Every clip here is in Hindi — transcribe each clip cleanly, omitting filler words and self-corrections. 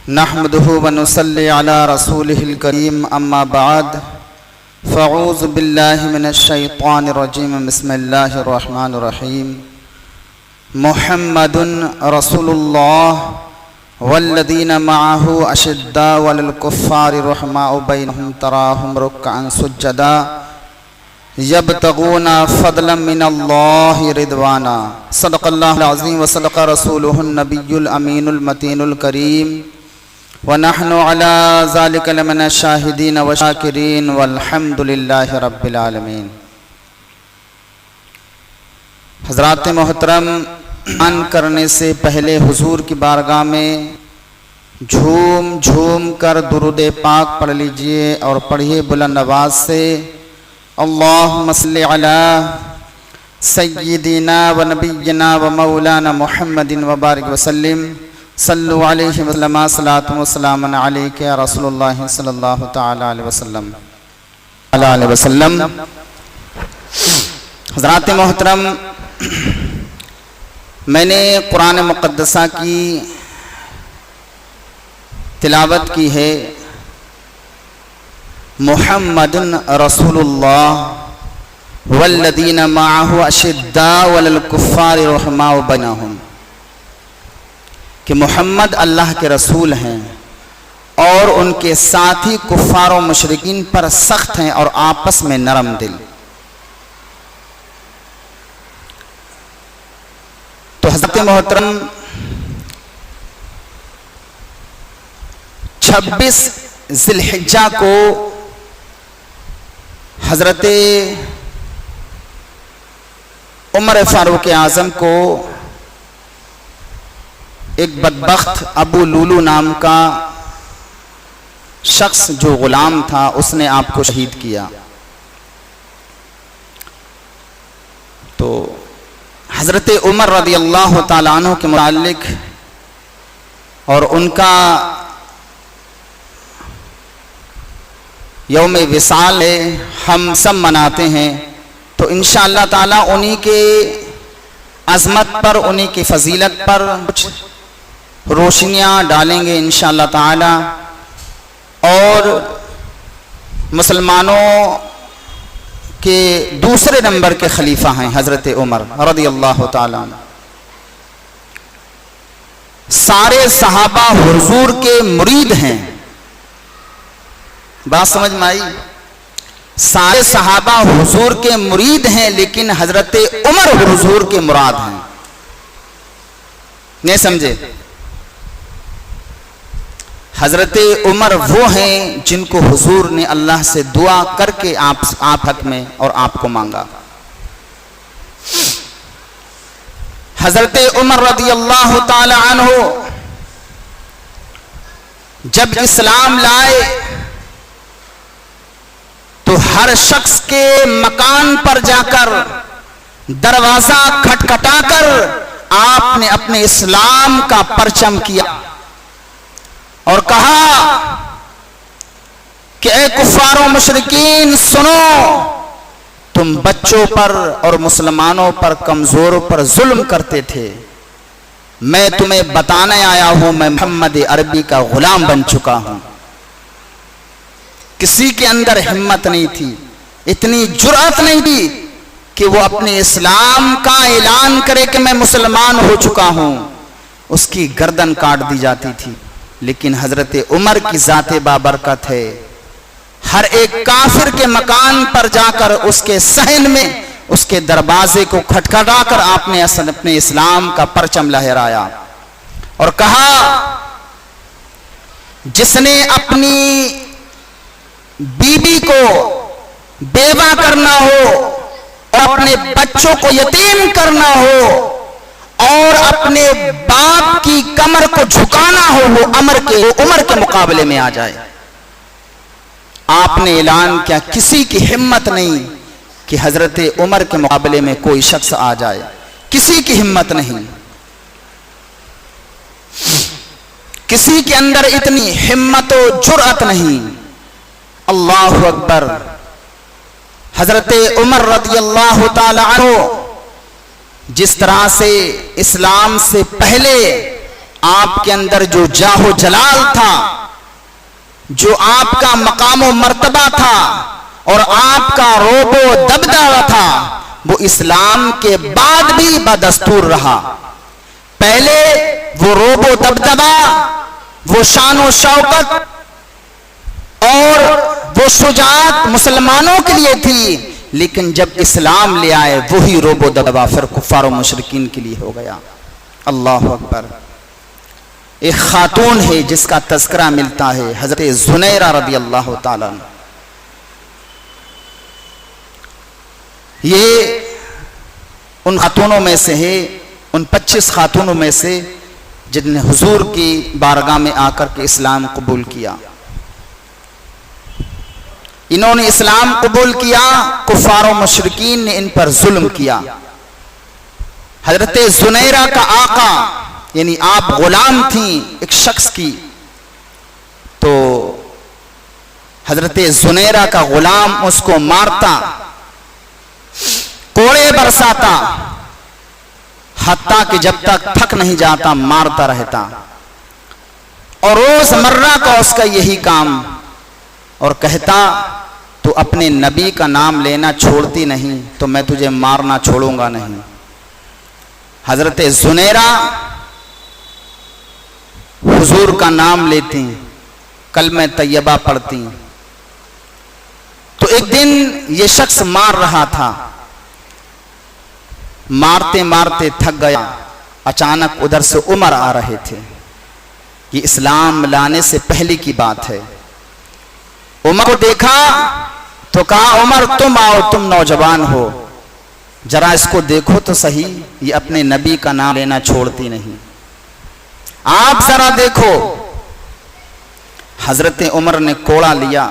नहमदुहु व नुसल्ली अला रसूलिहिल करीम अम्मा बाद फ़अऊज़ु बिल्लाहि मिनश शैतानिर रजीम बिस्मिल्लाहिर रहमानिर रहीम मुहम्मदुन रसूलुल्लाह वल्लज़ीना मअहु अशिद्दाउ अलल कुफ़्फ़ारि रहमाउ बैनहुम तराहुम रुक्अन सुज्जदा यब्तगूना फ़ज़लन मिनल्लाहि रिदवाना सदक़ल्लाहुल अज़ीम व सदक़ रसूलुहुन नबियुल अमीनुल मतीनुल करीम व नहनु अला ज़ालिका लमिन शाहिदीन व शाकिरीन वल्हम्दुलिल्लाहि रब्बिल आलमीन। हज़रात मोहतरम, अन करने से पहले हुजूर की बारगाह में झूम झूम कर दुरूद पाक पढ़ लीजिए और पढ़िए बुलंद आवाज़ से अल्लाहुम्मा सल्लि अला सय्यिदिना व नबिय्यिना व मौलाना मुहम्मदिन व बारिक वसल्लिम सल्लु अलैहि वसल्लम सलातु व सलामुन अलैका या रसूलुल्लाह सल्लल्लाहु तआला अलैहि वसल्लम। हज़रात मोहतरम, मैंने कुरान मुक़द्दसा की तिलावत की है। मुहम्मदुन रसूलुल्लाह वल्लज़ीना मअहु अशिद्दाउ अलल कुफ़्फ़ारि रहमाउ बैनहुम, कि मोहम्मद अल्लाह के रसूल हैं और उनके साथी कुफ़ार और मुशरिकीन पर सख्त हैं और आपस में नरम दिल। तो हज़रत मोहतरम 26 ज़िलहिज्जा को हज़रत उमर फारूक आज़म को एक बदबख्त अबू लूलू नाम का शख्स जो गुलाम था, उसने आपको शहीद किया। तो हज़रत उमर रज़ियल्लाहु ताला अन्हु के मुताल्लिक और उनका यौम विसाल है, हम सब मनाते हैं। तो इंशाअल्लाह ताला उन्हीं के अज़मत पर, उन्हीं की फ़जीलत पर कुछ रोशनियाँ डालेंगे इंशाअल्लाह ताला। और मुसलमानों के दूसरे नंबर के खलीफा हैं हज़रत उमर रज़ियल्लाहु ताला अन्हु। सारे सहाबा हुजूर के मुरीद हैं। बात समझ में आई? सारे सहाबा हुजूर के मुरीद हैं, लेकिन हज़रत उमर हुजूर के मुराद हैं। नहीं समझे? हज़रत उमर वो हैं जिनको हुजूर ने अल्लाह से दुआ करके आप हक में और आपको मांगा। हज़रत उमर रज़ियल्लाहु ताला अन्हु जब इस्लाम लाए तो हर शख्स के मकान पर जाकर दरवाजा खटखटाकर आपने अपने इस्लाम का परचम किया और कहा कि ए कुफ़ारों मुशरिकीन, सुनो, तुम बच्चों पर और मुसलमानों पर, कमजोरों पर जुल्म करते थे। मैं तुम्हें बताने आया हूं, मैं मोहम्मद अरबी का गुलाम बन चुका हूं। किसी के अंदर हिम्मत नहीं थी, इतनी जुर्अत नहीं थी कि वो अपने इस्लाम का ऐलान करे कि मैं मुसलमान हो चुका हूं। उसकी गर्दन काट दी जाती थी। लेकिन हज़रत उमर की ज़ाते बाबरकत है, हर एक काफिर के मकान पर जाकर उसके सहन में उसके दरवाजे को खटखटाकर आपने अपने इस्लाम का परचम लहराया और कहा, जिसने अपनी बीबी को बेवा करना हो और अपने बच्चों को यतीम करना हो और अपने बाप की कमर को झुकाना हो, वो उमर के मुकाबले में आ जाए। आपने ऐलान किया, किसी की हिम्मत नहीं कि हज़रत उमर के मुकाबले में कोई शख्स आ जाए, किसी की हिम्मत नहीं। किसी के अंदर इतनी हिम्मत और जुर्अत नहीं। अल्लाहु अकबर। हज़रत उमर रज़ियल्लाहु ताला अन्हु जिस तरह से इस्लाम से पहले आपके अंदर जो जाहो जलाल था, जो आपका मकामो मर्तबा था और आपका रोबो दबदबा था, वो इस्लाम के बाद भी बदस्तूर रहा। पहले वो रोबो दबदबा, वो शानो शौकत और वो शुजाअत मुसलमानों के लिए थी, लेकिन जब इस्लाम ले आए वही रोबो दबदबा फिर कुफ्फार और मुशरिकीन के लिए हो गया। अल्लाह अकबर। एक खातून है जिसका तज़किरा मिलता है, हजरत ज़ुनैरा रज़ी अल्लाह ताला। ये उन खातूनों में से है, उन 25 खातूनों में से जिन्हें हुजूर की बारगाह में आकर के इस्लाम कबूल किया। इन्होंने इस्लाम कबूल किया, कुफ्फार और मुशरिकीन ने इन पर जुल्म किया। हजरत ज़ुनैरा का आका यानी आप गुलाम थी एक शख्स की, तो हजरत ज़ुनैरा का गुलाम उसको मारता, कोड़े बरसाता, हत्ता कि जब तक थक नहीं जाता मारता रहता। और रोजमर्रा का उसका यही काम, और कहता तू अपने नबी का नाम लेना छोड़ती नहीं तो मैं तुझे मारना छोड़ूंगा नहीं। हजरत ज़ुनैरा हुजूर का नाम लेती, कलमे तैयबा पढ़ती। तो एक दिन ये शख्स मार रहा था, मारते मारते थक गया। अचानक उधर से उमर आ रहे थे। ये इस्लाम लाने से पहले की बात है। उमर को देखा तो कहा, उमर तुम आओ, तुम नौजवान हो, जरा इसको देखो तो सही, ये अपने नबी का नाम लेना छोड़ती नहीं, आप जरा देखो। हजरत उमर ने कोड़ा लिया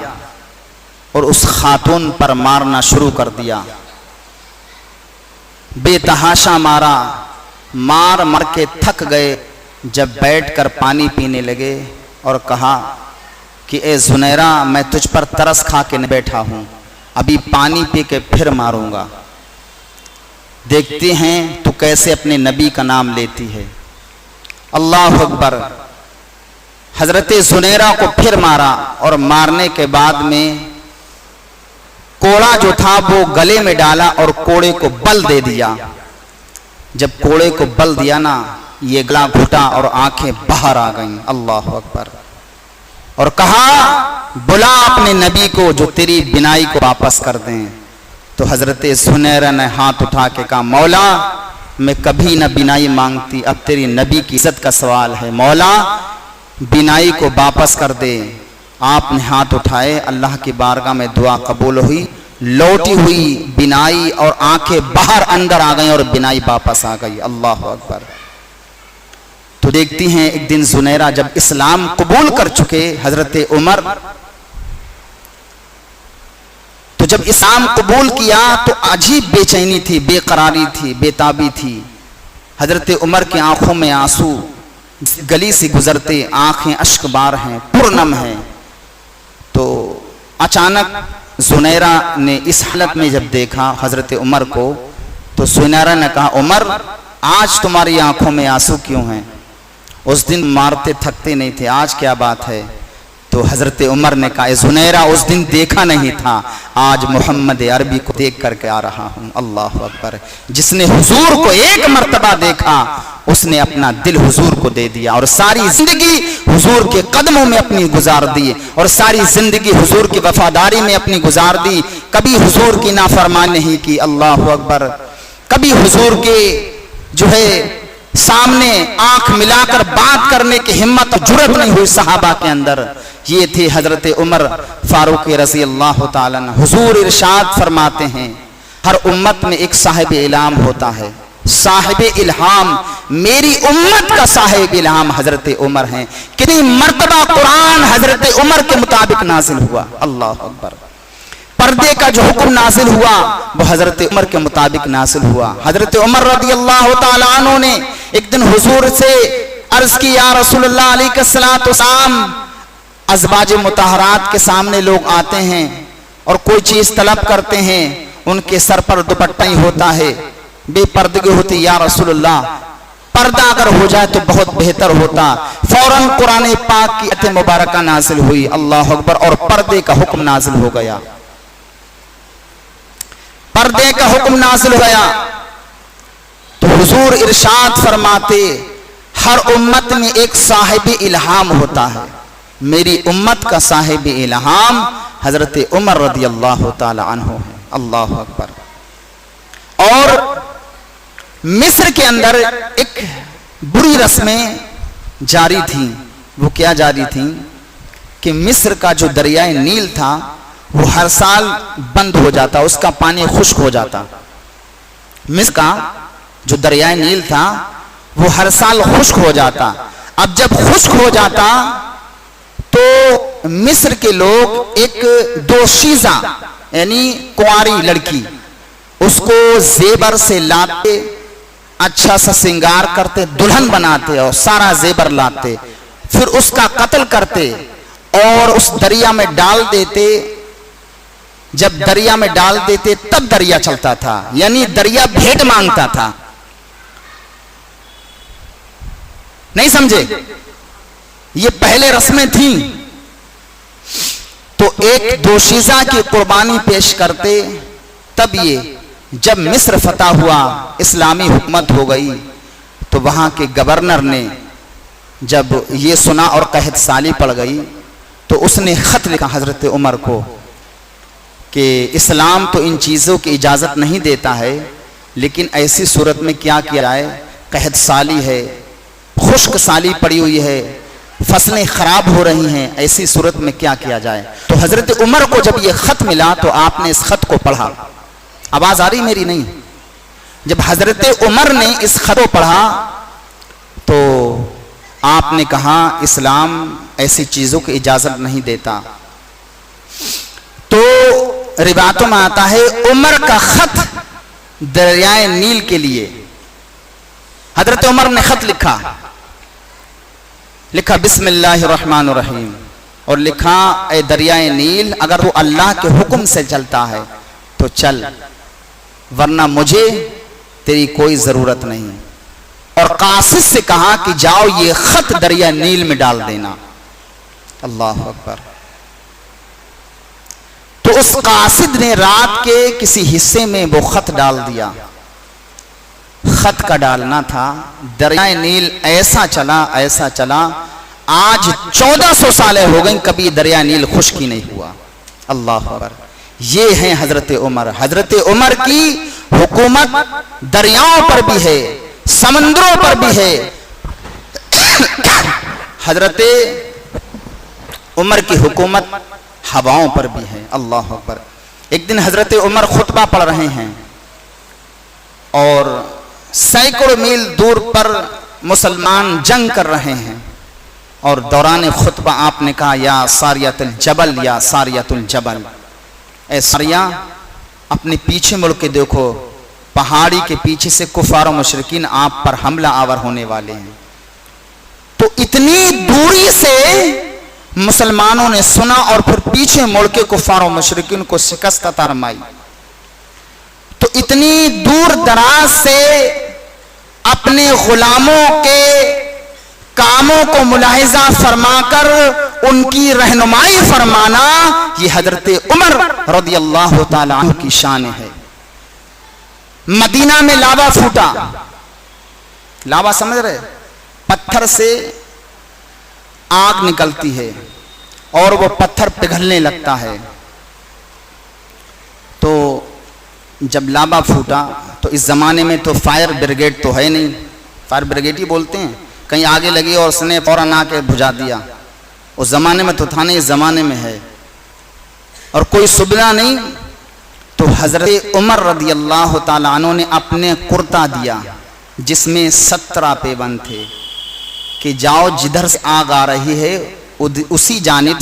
और उस खातून पर मारना शुरू कर दिया। बेतहाशा मारा, मार मर के थक गए। जब बैठकर पानी पीने लगे और कहा कि ए ज़ुनैरा, मैं तुझ पर तरस खा के न बैठा हूं, अभी पानी पी के फिर मारूंगा। देखते हैं तू कैसे अपने नबी का नाम लेती है। अल्लाह अकबर। हजरत ज़ुनैरा को फिर मारा और मारने के बाद में कोड़ा जो था वो गले में डाला और कोड़े को बल दे दिया। जब कोड़े को बल दिया ना, ये गला घुटा और आंखें बाहर आ गईं। अल्लाह अकबर। और कहा, बुला अपने नबी को जो तेरी बिनाई को वापस कर दें। तो हजरत ज़ुनैरा ने हाथ उठा के कहा, मौला मैं कभी न बिनाई मांगती, अब तेरी नबी की इज्जत का सवाल है, मौला बिनाई को वापस कर दे। आपने हाथ उठाए, अल्लाह की बारगाह में दुआ कबूल हुई, लौटी हुई बिनाई और आंखें बाहर अंदर आ गई और बिनाई वापस आ गई। अल्लाह अकबर। तो देखती हैं एक दिन ज़ुनैरा जब इस्लाम कबूल कर चुके हजरत उमर, तो जब इस्लाम कबूल किया तो अजीब बेचैनी थी, बेकरारी थी, बेताबी थी। हजरत उमर की आंखों में आंसू, गली से गुजरते आंखें अश्कबार हैं, पुरनम हैं। तो अचानक ज़ुनैरा ने इस हालत में जब देखा हजरत उमर को, तो ज़ुनैरा ने कहा, उमर आज तुम्हारी आंखों में आंसू क्यों हैं? उस दिन मारते थकते नहीं थे, आज क्या बात है? तो हजरत उमर ने कहा, ज़ुनैरा उस दिन देखा नहीं था, आज मोहम्मद अरबी को देख करके आ रहा हूं। अल्लाह अकबर। जिसने हुजूर को एक मर्तबा देखा उसने अपना दिल हुजूर को दे दिया और सारी जिंदगी हुजूर के कदमों में अपनी गुजार दी और सारी जिंदगी हुजूर की वफादारी में अपनी गुजार दी। कभी हुजूर की नाफरमानी नहीं की। अल्लाह अकबर। कभी हुजूर के जो है सामने आंख मिलाकर बात करने की हिम्मत और जुर्रत नहीं हुई सहाबा के अंदर। ये थे हजरत उमर फारूक रज़ी अल्लाह ताला अन्हु। हुजूर इरशाद फरमाते हैं, हर उम्मत में एक साहिब इल्हाम होता है। साहिब इल्हाम, मेरी उम्मत का साहिब इल्हाम हजरत उमर हैं। कितनी मर्तबा कुरान हजरत उमर के मुताबिक नाजिल हुआ। अल्लाह अकबर। पर्दे का जो हुक्म नाजिल हुआ वो हजरत उमर के मुताबिक नाजिल हुआ। हजरत उमर रज़ी अल्लाह ताला अन्हु ने एक दिन हुजूर से अर्ज की, या रसूलुल्लाह अलैहिस्सलातु वस्सलाम, अज़वाज मुतहरात के सामने लोग आते हैं और कोई चीज तलब करते हैं, उनके सर पर दुपट्टा ही होता है, बेपर्दगी होती, या रसूलुल्लाह पर्दा अगर हो जाए तो बहुत बेहतर होता। फौरन कुरान पाक की आयत मुबारका नाजिल हुई, अल्लाह अकबर, और पर्दे का हुक्म नाजिल हो गया। पर्दे का हुक्म नाजिल हो गया तो हुजूर इरशाद फरमाते, हर उम्मत में एक साहिब इल्हाम होता है। मेरी उम्मत का साहिब इल्हाम हजरत उमर रदी अल्लाह ताला अन्हु है। अल्लाह अकबर। और मिस्र के अंदर एक बुरी रस्में जारी थी। वो क्या जारी थी कि मिस्र का जो दरियाए नील था वो हर साल बंद हो जाता, उसका पानी खुश्क हो जाता। मिस्र का जो दरियाए नील था वो हर साल खुश्क हो जाता। अब जब खुश्क हो जाता तो मिस्र के लोग एक दोशीजा यानी कुंवारी लड़की, उसको जेबर से लाते, अच्छा सा श्रृंगार करते, दुल्हन बनाते और सारा जेबर लाते, फिर उसका कत्ल करते और उस दरिया में डाल देते। जब दरिया में डाल देते तब दरिया चलता था, यानी दरिया भेंट मांगता था। नहीं समझे? ये पहले रस्में थी। तो एक दोशीजा की कुर्बानी पेश करते, तब ये जब मिस्र फतह हुआ, इस्लामी हुकूमत हो गई, तो वहां के गवर्नर ने जब ये सुना और कहत साली पड़ गई तो उसने खत लिखा हजरत उमर को कि इस्लाम तो इन चीज़ों की इजाज़त नहीं देता है, लेकिन ऐसी सूरत में क्या किया जाए, कहत साली है, खुश्क साली पड़ी हुई है, फसलें खराब हो रही हैं, ऐसी सूरत में क्या किया जाए। तो हजरत उमर को जब ये खत मिला तो आपने इस खत को पढ़ा। आवाज आ रही मेरी? नहीं। जब हजरत उमर ने इस खत को पढ़ा तो आपने कहा इस्लाम ऐसी चीजों की इजाजत नहीं देता। तो रिवायतों में आता है उमर का खत दरियाए नील के लिए, हजरत उमर ने खत लिखा बिस्मिल्लाहिर्रहमानिर्रहीम, और लिखा ए दरियाए नील, अगर वो अल्लाह के हुक्म से चलता है तो चल, वरना मुझे तेरी कोई जरूरत नहीं। और कासिद से कहा कि जाओ ये खत दरिया नील में डाल देना। अल्लाह अकबर। तो उस कासिद ने रात के किसी हिस्से में वो खत डाल दिया। खत का डालना था, दरियाए नील ऐसा चला, आज 1400 सालें हो गई, कभी दरिया नील खुश्क ही नहीं हुआ। अल्लाह अकबर। ये है हजरत उमर। हजरत उमर की हुकूमत दरियाओं पर भी है, समंदरों पर भी है। हजरत उमर की हुकूमत हवाओं पर भी है। अल्लाह अकबर। एक दिन हजरत उमर खुतबा पढ़ रहे हैं और सैकड़ों मील दूर पर मुसलमान जंग कर रहे हैं, और दौरान खुतबा आपने कहा या सारियतुल जबल, या सारियतुल जबल, ए सारिया अपने पीछे मुड़ के देखो, पहाड़ी के पीछे से कुफार और मुशरिकीन आप पर हमला आवर होने वाले हैं। तो इतनी दूरी से मुसलमानों ने सुना और फिर पीछे मुड़ के कुफार और मुशरिकीन को शिकस्त अता फरमाई। तो इतनी दूर दराज से अपने गुलामों के कामों को मुलाहिजा फरमाकर उनकी रहनुमाई फरमाना, ये हजरत उमर रज़ी अल्लाह ताला अन्हु की शान है। मदीना में लावा फूटा, लावा समझ रहे, पत्थर से आग निकलती है और वो पत्थर पिघलने लगता है। तो जब लावा फूटा तो इस जमाने में तो फायर ब्रिगेड तो है नहीं, फायर ब्रिगेड ही बोलते हैं, कहीं आगे लगी और उसने फौरन आके बुझा दिया। उस जमाने में तो था नहीं, इस जमाने में है और कोई सुविधा नहीं। तो हजरत उमर रज़ी अल्लाह ताला अन्हु ने अपने कुर्ता दिया जिसमें 17 पेबंद थे कि जाओ जिधर से आग आ रही है उसी जानिब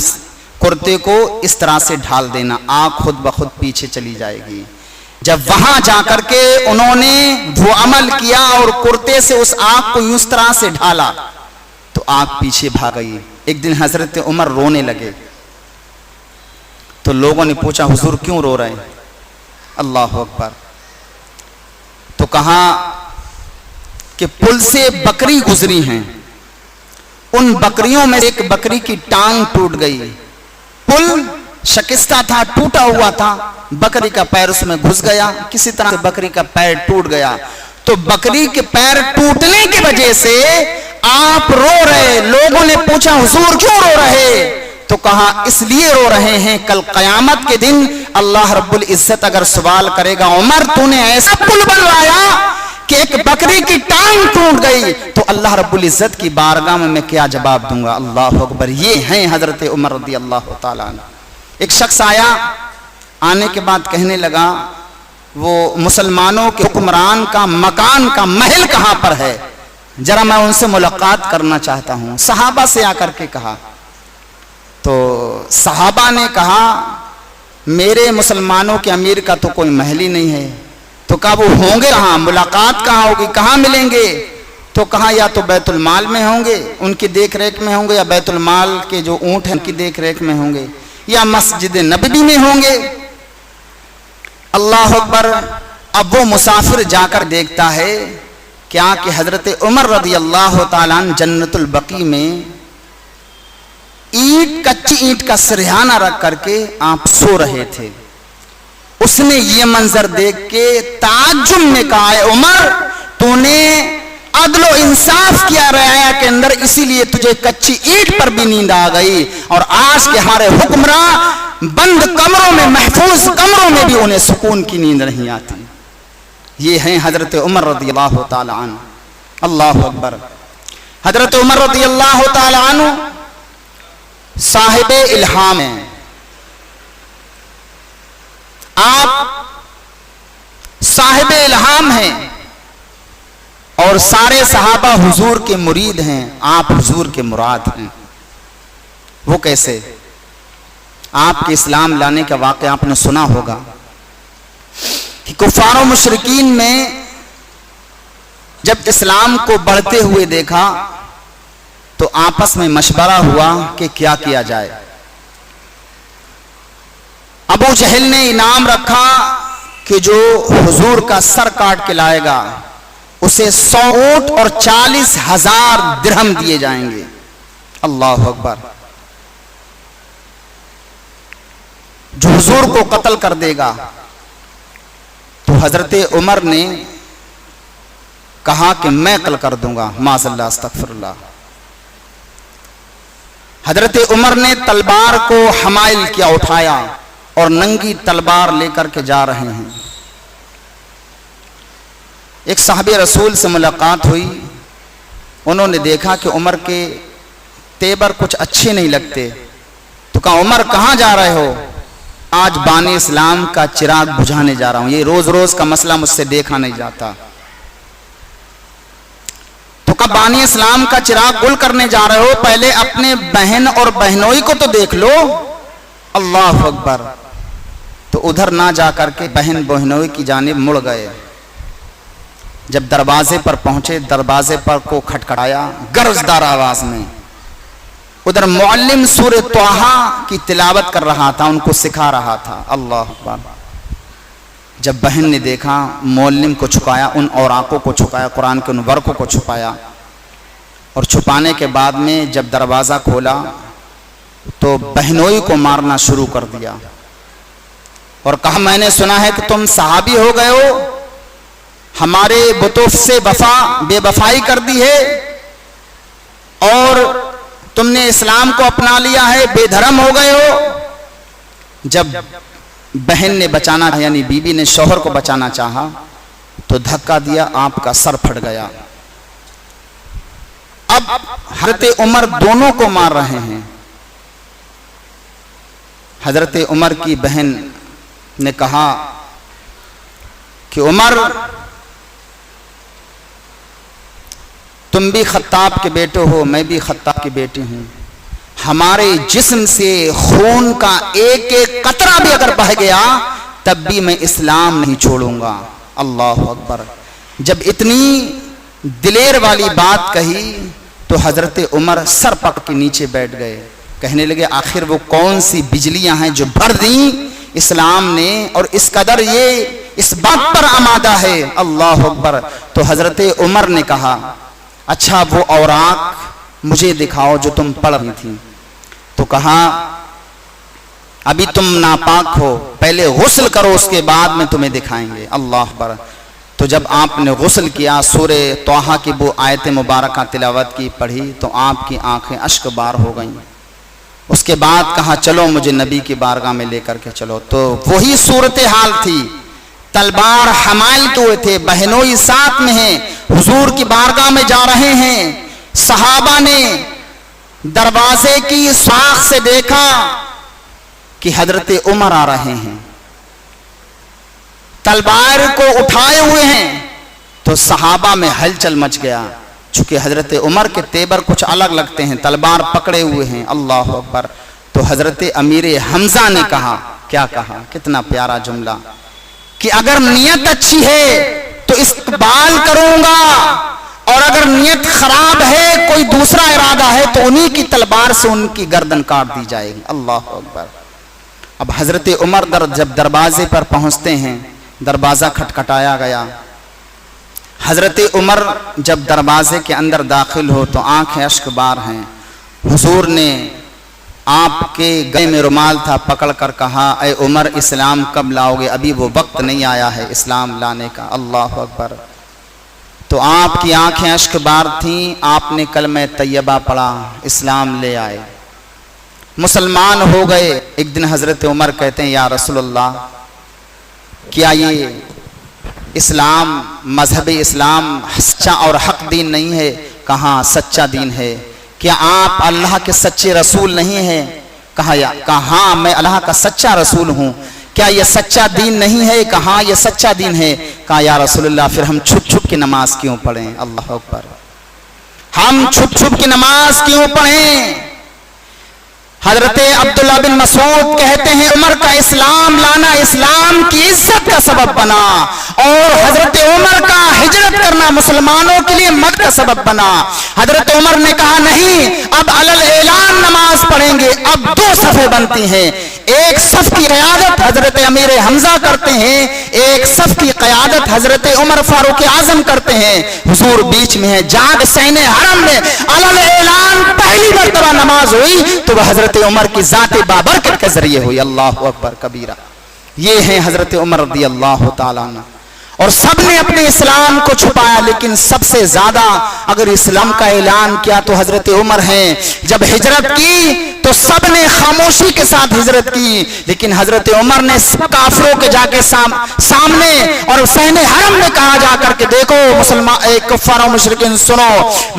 कुर्ते को इस तरह से ढाल देना, आग खुद ब खुद पीछे चली जाएगी। जब वहां जाकर के उन्होंने वो अमल किया और कुर्ते से उस आग को इस तरह से ढाला तो आग पीछे भाग गई। एक दिन हजरत उमर रोने लगे तो लोगों ने पूछा हुजूर क्यों रो रहे हैं? अल्लाह अकबर। तो कहा कि पुल से बकरी गुजरी हैं, उन बकरियों में एक बकरी की टांग टूट गई। पुल शकिस्ता था, टूटा हुआ था, बकरी का पैर उसमें घुस गया, किसी तरह से बकरी का पैर टूट गया। तो बकरी के पैर टूटने की वजह से आप रो रहे। लोगों ने पूछा हुजूर क्यों रो रहे? तो कहा इसलिए रो रहे हैं, कल कयामत के दिन अल्लाह रब्बुल इज्जत अगर सवाल करेगा, उमर तूने ऐसा पुल बनवाया कि एक बकरी की टांग टूट गई, तो अल्लाह रब्बुल इज्जत की बारगाह में मैं क्या जवाब दूंगा? अल्लाह अकबर। ये हैं हजरत उमर रज़ी अल्लाह ताला अन्हु। एक शख्स आया, आने के बाद कहने लगा वो मुसलमानों के हुक्मरान का मकान का महल कहां पर है, जरा मैं उनसे मुलाकात करना चाहता हूं। सहाबा से आकर के कहा, तो सहाबा ने कहा मेरे मुसलमानों के अमीर का तो कोई महल ही नहीं है। तो कहा वो होंगे कहां, मुलाकात कहां होगी, कहां मिलेंगे? तो कहा या तो बैतुल माल में होंगे, उनकी देख रेख में होंगे, या बैतुल माल के जो ऊंट हैं उनकी देख रेख में होंगे, या मस्जिद नबवी में होंगे। अल्लाह अकबर। अब वो मुसाफिर जाकर देखता है क्या कि हजरत उमर रज़ी अल्लाह ताला अन्हु जन्नतुल बकी में ईंट, कच्ची ईंट का सिरहाना रख करके आप सो रहे थे। उसने ये मंजर देख के ताज्जुब में कहा, उमर तूने अदलो इंसाफ किया रया के अंदर, इसीलिए तुझे कच्ची ईंट पर भी नींद आ गई, और आज के हमारे हुक्मरान बंद कमरों में, महफूज कमरों में भी उन्हें सुकून की नींद नहीं आती। ये हैं हजरत उमर रज़ी अल्लाह ताला अन्हु। अल्लाह अकबर। हजरत उमर रज़ी अल्लाह ताला अन्हु साहिबे इल्हाम हैं। आप साहिबे इल्हाम हैं और सारे सहाबा हुजूर के मुरीद हैं, आप हुजूर के मुराद हैं। वो कैसे? आपके इस्लाम लाने का वाक़या आपने सुना होगा कि कुफ़ार और मुशरिकीन में जब इस्लाम को बढ़ते हुए देखा तो आपस में मशवरा हुआ कि क्या किया जाए। अबू जहल ने इनाम रखा कि जो हुजूर का सर काट के लाएगा उसे 100 ऊंट और 40,000 दिरहम दिए जाएंगे। अल्लाह अकबर। जो हुजूर को कत्ल कर देगा, तो हजरत उमर ने कहा कि मैं कत्ल कर दूंगा, माज़अल्लाह अस्तग़फिरुल्लाह। हजरत उमर ने तलवार को हमाइल किया, उठाया, और नंगी तलवार लेकर के जा रहे हैं। एक साहबे रसूल से मुलाकात हुई, उन्होंने देखा कि उमर के तेवर कुछ अच्छे नहीं लगते, तो कहा उमर कहाँ जा रहे हो? आज बानी इस्लाम का चिराग बुझाने जा रहा हूं, ये रोज रोज का मसला मुझसे देखा नहीं जाता। तो कब बानी इस्लाम का चिराग गुल करने जा रहे हो, पहले अपने बहन और बहनोई को तो देख लो। अल्लाह अकबर। तो उधर ना जाकर के बहन बहनोई की जानिब मुड़ गए। जब दरवाजे पर पहुंचे, दरवाजे पर को खटखटाया गरजदार आवाज में। उधर मुअल्लिम सूरह त्वाहा की तिलावत कर रहा था, उनको सिखा रहा था। अल्लाह अकबर। जब बहन ने देखा, मुअल्लिम को छुपाया, उन औराकों को छुपाया, कुरान के उन वर्कों को छुपाया, और छुपाने के बाद में जब दरवाज़ा खोला तो बहनोई को मारना शुरू कर दिया और कहा मैंने सुना है कि तुम सहाबी हो गए हो, हमारे बुतों से बेवफाई कर दी है और तुमने इस्लाम को अपना लिया है, बेधर्म हो गए हो। जब बहन ने बचाना, यानी बीबी ने शौहर को बचाना चाहा तो धक्का दिया, आपका सर फट गया। अब हजरत उमर दोनों को मार रहे हैं। हजरत उमर की बहन ने कहा कि उमर तुम भी खत्ताब के बेटे हो, मैं भी खत्ताब की बेटी हूं, हमारे जिस्म से खून का एक एक कतरा भी अगर बह गया तब भी मैं इस्लाम नहीं छोड़ूंगा। अल्लाह अकबर। जब इतनी दिलेर वाली बात कही तो हजरत उमर सर पकड़ के नीचे बैठ गए। कहने लगे आखिर वो कौन सी बिजलियां हैं जो भर दी इस्लाम ने, और इस कदर ये इस बात पर आमादा है। अल्लाह अकबर। तो हजरत उमर ने कहा, अच्छा वो औराक मुझे दिखाओ जो तुम पढ़ रही थी। तो कहा, अभी तुम नापाक हो, पहले गुस्ल करो, उसके बाद में तुम्हें दिखाएंगे। अल्लाह अकबर। तो जब आपने गुस्ल किया, सूरे तौहा की वो आयत मुबारक तिलावत की, पढ़ी, तो आपकी आंखें अश्क बार हो गईं। उसके बाद कहा, चलो मुझे नबी की बारगाह में लेकर के चलो। तो वही सूरत हाल थी, तलवार हमाल के हुए थे, बहनोई साथ में हैं, हुजूर की बारगाह में जा रहे हैं। सहाबा ने दरवाजे की साख से देखा कि हजरत उमर आ रहे हैं, तलवार को उठाए हुए हैं। तो सहाबा में हलचल मच गया, चूंकि हजरत उमर के तेवर कुछ अलग लगते हैं, तलवार पकड़े हुए हैं। अल्लाह अकबर। तो हजरत अमीर हमजा ने कहा, क्या कहा, कितना प्यारा जुमला, कि अगर नियत अच्छी है तो इस्तकबाल करूंगा, और अगर नियत खराब है, कोई दूसरा इरादा है, तो उन्हीं की तलवार से उनकी गर्दन काट दी जाएगी। अल्लाह अकबर। अब हजरत उमर जब दरवाजे पर पहुंचते हैं, दरवाजा खटखटाया गया। हजरत उमर जब दरवाजे के अंदर दाखिल हो तो आंखें अश्क बार हैं। हुजूर ने आपके गले में रुमाल था, पकड़ कर कहा, ऐ उमर, इस्लाम कब लाओगे? अभी वो वक्त नहीं आया है इस्लाम लाने का। अल्लाह अकबर। तो आपकी आंखें अश्क बार थीं, आपने कलमे तैयबा पढ़ा, इस्लाम ले आए, मुसलमान हो गए। एक दिन हजरत उमर कहते हैं, या रसूलल्लाह, क्या ये इस्लाम, मजहब इस्लाम सच्चा और हक दीन नहीं है? कहाँ सच्चा दीन है। क्या आप अल्लाह के सच्चे रसूल नहीं हैं? कहा हाँ, मैं अल्लाह का सच्चा रसूल हूँ। क्या ये सच्चा दीन नहीं है? कहा ये सच्चा दीन है। कहा, या रसूलल्लाह, फिर हम छुप छुप की नमाज क्यों पढ़ें? अल्लाह अकबर। हम छुप छुप की नमाज क्यों पढ़ें? हजरत अब्दुल्लाह बिन मसूद कहते हैं, उमर का इस्लाम लाना इस्लाम की इज्जत का सबब बना, और हजरत उमर का हिजरत करना मुसलमानों के लिए मद का सबब बना। हजरत उमर ने कहा, नहीं, अब अलल ऐलान नमाज पढ़ेंगे। अब दो सफ़े बनती हैं, एक सफ की क़यादत हजरत अमीर हमजा करते हैं, एक सफ की क़यादत हजरत उमर फारूक आजम करते हैं। हुजूर बीच में है। जाग सैने हरम में अलल ऐलान पहली मर्तबा नमाज हुई तो वह हजरत उमर की जाते बाबरकत के जरिए हुई। अल्लाह अकबर कबीरा। ये हैं हजरत उमर रज़ी अल्लाह तआला अन्हु। और सबने अपने इस्लाम को छुपाया, लेकिन सबसे ज्यादा अगर इस्लाम का ऐलान किया तो हजरत उमर हैं। जब हिजरत की तो सबने खामोशी के साथ हिजरत की, लेकिन हजरत उमर ने सब काफिरों के जाके सामने और सहने हरम में कहा जाकर के, देखो मुसलमान कुफ्फार मुशरिकीन, सुनो,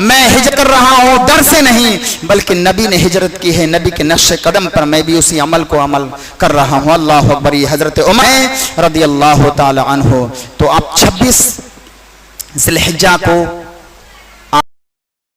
मैं हिजरत कर रहा हूँ, डर से नहीं, बल्कि नबी ने हिजरत की है, नबी के नक्शे कदम पर मैं भी उसी अमल को अमल कर रहा हूँ। अल्लाह अकबर। ये हजरत उमर रज़ी अल्लाह तआला अन्हु। तो आप 26 ज़िलहिज्जा को